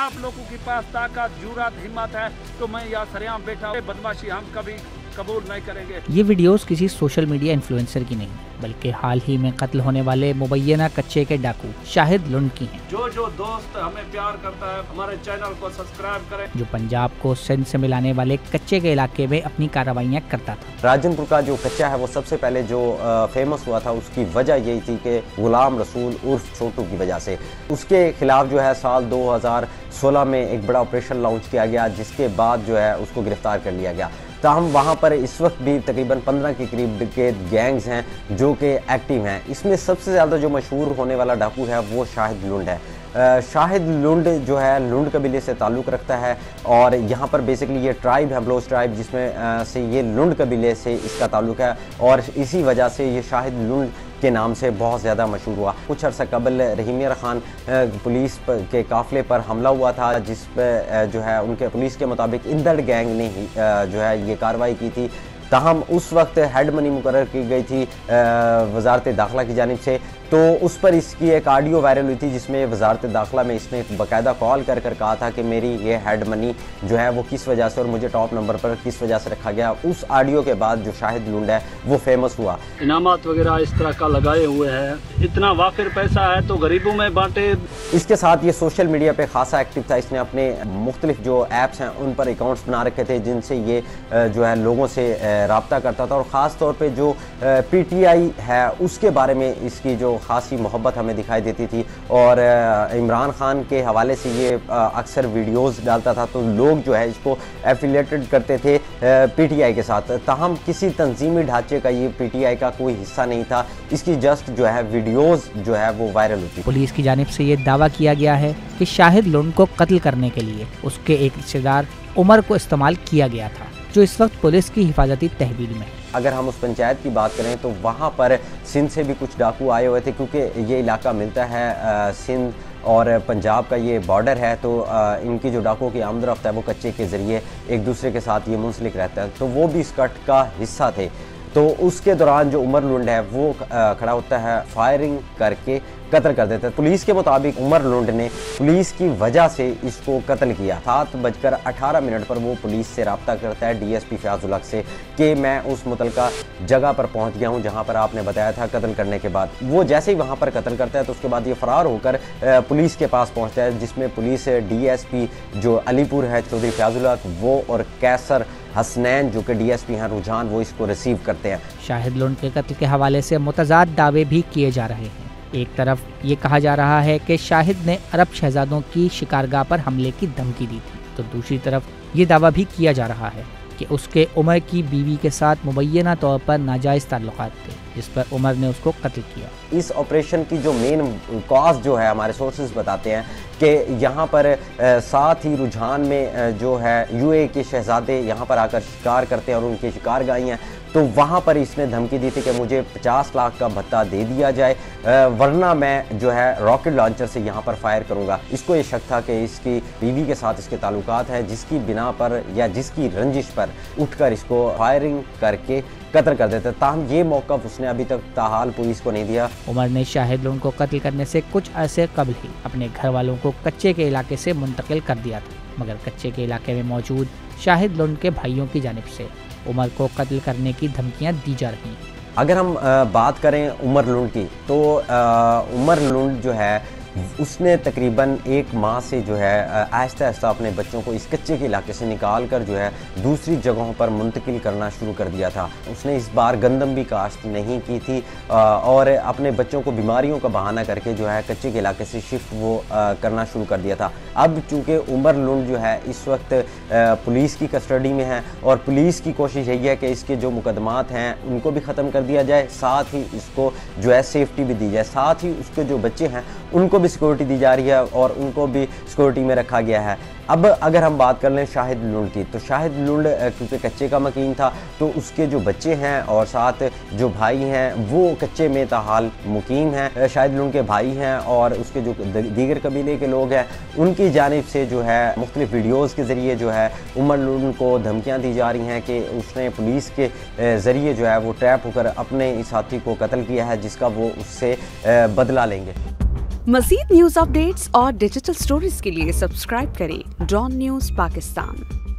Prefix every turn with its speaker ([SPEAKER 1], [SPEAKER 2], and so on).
[SPEAKER 1] आप लोगों के पास ताकत, जुर्रत, हिम्मत है तो मैं यहाँ सरेआम बैठा, बदमाशी हम कभी कबूल नहीं करेंगे।
[SPEAKER 2] ये वीडियोस किसी सोशल मीडिया इन्फ्लुएंसर की नहीं, बल्कि हाल ही में कत्ल होने वाले मुबैना कच्चे के डाकू शाहिद लुंड की हैं।
[SPEAKER 1] जो दोस्त हमें प्यार करता है हमारे चैनल को सब्सक्राइब करें।
[SPEAKER 2] जो पंजाब को सिंध से मिलाने वाले कच्चे के इलाके में अपनी कार्रवाइयाँ करता था।
[SPEAKER 3] राजनपुर का जो कच्चा है वो सबसे पहले जो फेमस हुआ था, उसकी वजह यही थी कि गुलाम रसूल उर्फ छोटू की वजह से उसके खिलाफ जो है साल 2016 में एक बड़ा ऑपरेशन लॉन्च किया गया, जिसके बाद जो है उसको गिरफ्तार कर लिया गया। ताहम वहाँ पर इस वक्त भी तकरीबन 15 के करीब के गैंग्स हैं जो कि एक्टिव हैं। इसमें सबसे ज़्यादा जो मशहूर होने वाला डाकू है वो शाहिद लुंड है। शाहिद लुंड जो है लुंड कबीले से ताल्लुक़ रखता है और यहाँ पर बेसिकली ये ट्राइब है, बलोच ट्राइब, जिसमें से ये लुंड कबीले से इसका ताल्लुक़ है और इसी वजह से ये शाहिद लुंड के नाम से बहुत ज़्यादा मशहूर हुआ। कुछ अर्सा कबल रहीमिया खान पुलिस के काफ़िले पर हमला हुआ था, जिस पर जो है उनके पुलिस के मुताबिक इंदड़ गैंग ने ही जो है ये कार्रवाई की थी। ताहम उस वक्त हेड मनी मुकर्रर की गई थी वजारत दाखिला की जानिब से, तो उस पर इसकी एक ऑडियो वायरल हुई थी जिसमें वजारत दाखिला में इसने बाकायदा कॉल कर कहा था कि मेरी ये हेड मनी जो है वो किस वजह से और मुझे टॉप नंबर पर किस वजह से रखा गया। उस ऑडियो के बाद जो शाहिद लुंड है वो फेमस हुआ।
[SPEAKER 1] इनामात वगैरह इस तरह का लगाए हुए हैं, इतना वाफिर पैसा है तो गरीबों में बांटे। इसके
[SPEAKER 3] साथ ये सोशल मीडिया पे खासा एक्टिव था। इसने अपने मुख्तलिफ जो ऐप्स हैं उन पर अकाउंट्स बना रखे थे जिनसे ये जो है लोगों से राब्ता करता था और ख़ास तौर पे जो PTI है उसके बारे में इसकी जो खासी मोहब्बत हमें दिखाई देती थी और इमरान खान के हवाले से ये अक्सर वीडियोस डालता था, तो लोग जो है इसको एफिलिएटेड करते थे PTI के साथ। ताहम किसी तंजीमी ढांचे का ये PTI का कोई हिस्सा नहीं था, इसकी जस्ट जो है वीडियोस जो है वो वायरल होती।
[SPEAKER 2] पुलिस की जानिब से ये दावा किया गया है कि शाहिद लुंड को कत्ल करने के लिए उसके एक रिश्तेदार उमर को इस्तेमाल किया गया था, जो इस वक्त पुलिस की हिफाजती तहवील में है।
[SPEAKER 3] अगर हम उस पंचायत की बात करें तो वहाँ पर सिंध से भी कुछ डाकू आए हुए थे, क्योंकि ये इलाका मिलता है सिंध और पंजाब का ये बॉर्डर है, तो इनकी जो डाकुओं की आमदरफ्त है वो कच्चे के ज़रिए एक दूसरे के साथ ये मुंसलिक रहता है, तो वो भी इस कट का हिस्सा थे। तो उसके दौरान जो उमर लुंड है वो खड़ा होता है, फायरिंग करके कत्ल कर देता है। पुलिस के मुताबिक उमर लुंड ने पुलिस की वजह से इसको कत्ल किया। 7:18 पर वो पुलिस से रब्ता करता है DSP फयाजुल हक से कि मैं उस मुतलका जगह पर पहुंच गया हूं जहां पर आपने बताया था कत्ल करने के बाद। वो जैसे ही वहां पर कत्ल करता है तो उसके बाद ये फरार होकर पुलिस के पास पहुंचता है, जिसमें पुलिस DSP जो अलीपुर है चौधरी फयाजुल हक, वो और कैसर हसनैन जो कि DSP हैं रुझान, वो इसको रिसीव करते हैं।
[SPEAKER 2] शाहिद लुंड के कत्ल के हवाले से मुतज़ाद दावे भी किए जा रहे हैं। एक तरफ ये कहा जा रहा है कि शाहिद ने अरब शहजादों की शिकारगाह पर हमले की धमकी दी थी, तो दूसरी तरफ ये दावा भी किया जा रहा है कि उसके उमर की बीवी के साथ मुबैना तौर पर नाजायज़ ताल्लुकात थे, जिस पर उमर ने उसको कत्ल किया।
[SPEAKER 3] इस ऑपरेशन की जो मेन कॉज जो है हमारे सोर्सेज बताते हैं कि यहाँ पर साथ ही रुझान में जो है UAE के शहजादे यहाँ पर आकर शिकार करते हैं और उनकी शिकारगाहें हैं, तो वहाँ पर इसने धमकी दी थी कि मुझे 50 लाख का भत्ता दे दिया जाए वरना मैं जो है रॉकेट लॉन्चर से यहाँ पर फायर करूँगा। इसको ये शक था कि इसकी बीवी के साथ इसके ताल्लुकात हैं, जिसकी बिना पर या जिसकी रंजिश पर उठकर इसको फायरिंग करके कत्ल कर देते। ताहम ये मौक़िफ़ उसने अभी तक ताहाल पुलिस को नहीं दिया।
[SPEAKER 2] उमर ने शाहिद लुंड को कत्ल करने से कुछ अरसे कबल ही अपने घर वालों को कच्चे के इलाके से मुंतकिल कर दिया था, मगर कच्चे के इलाके में मौजूद शाहिद लुंड के भाइयों की जानिब से उमर को कत्ल करने की धमकियां दी जा रही हैं।
[SPEAKER 3] अगर हम बात करें उमर लुंड की, तो उमर लुंड जो है उसने तकरीबन 1 माह से जो है आहिस्ता आहिस्ता अपने बच्चों को इस कच्चे के इलाके से निकाल कर जो है दूसरी जगहों पर मुंतकिल करना शुरू कर दिया था। उसने इस बार गंदम भी काश्त नहीं की थी और अपने बच्चों को बीमारियों का बहाना करके जो है कच्चे के इलाके से शिफ्ट वो करना शुरू कर दिया था। अब चूँकि उमर लुंड जो है इस वक्त पुलिस की कस्टडी में है और पुलिस की कोशिश यही है कि इसके जो मुकदमात हैं उनको भी ख़त्म कर दिया जाए, साथ ही इसको जो है सेफ्टी भी दी जाए, साथ ही उसके जो बच्चे हैं उनको भी सिक्योरिटी दी जा रही है और उनको भी सिक्योरिटी में रखा गया है। अब अगर हम बात कर लें शाहिद लुंड की, तो शाहिद लुंड क्योंकि कच्चे का मकीन था, तो उसके जो बच्चे हैं और साथ जो भाई हैं वो कच्चे में ताहाल मुकीम हैं। शाहिद लुंड के भाई हैं और उसके जो दीगर कबीले के लोग हैं उनकी जानिब से जो है मुख्तलिफ वीडियोज़ के ज़रिए जो है उमर लुंड को धमकियाँ दी जा रही हैं कि उसने पुलिस के ज़रिए जो है वो ट्रैप होकर अपने इस साथी को कत्ल किया है, जिसका वो उससे बदला लेंगे।
[SPEAKER 4] मज़ीद न्यूज़ अपडेट्स और डिजिटल स्टोरीज के लिए सब्सक्राइब करें डॉन न्यूज़ पाकिस्तान।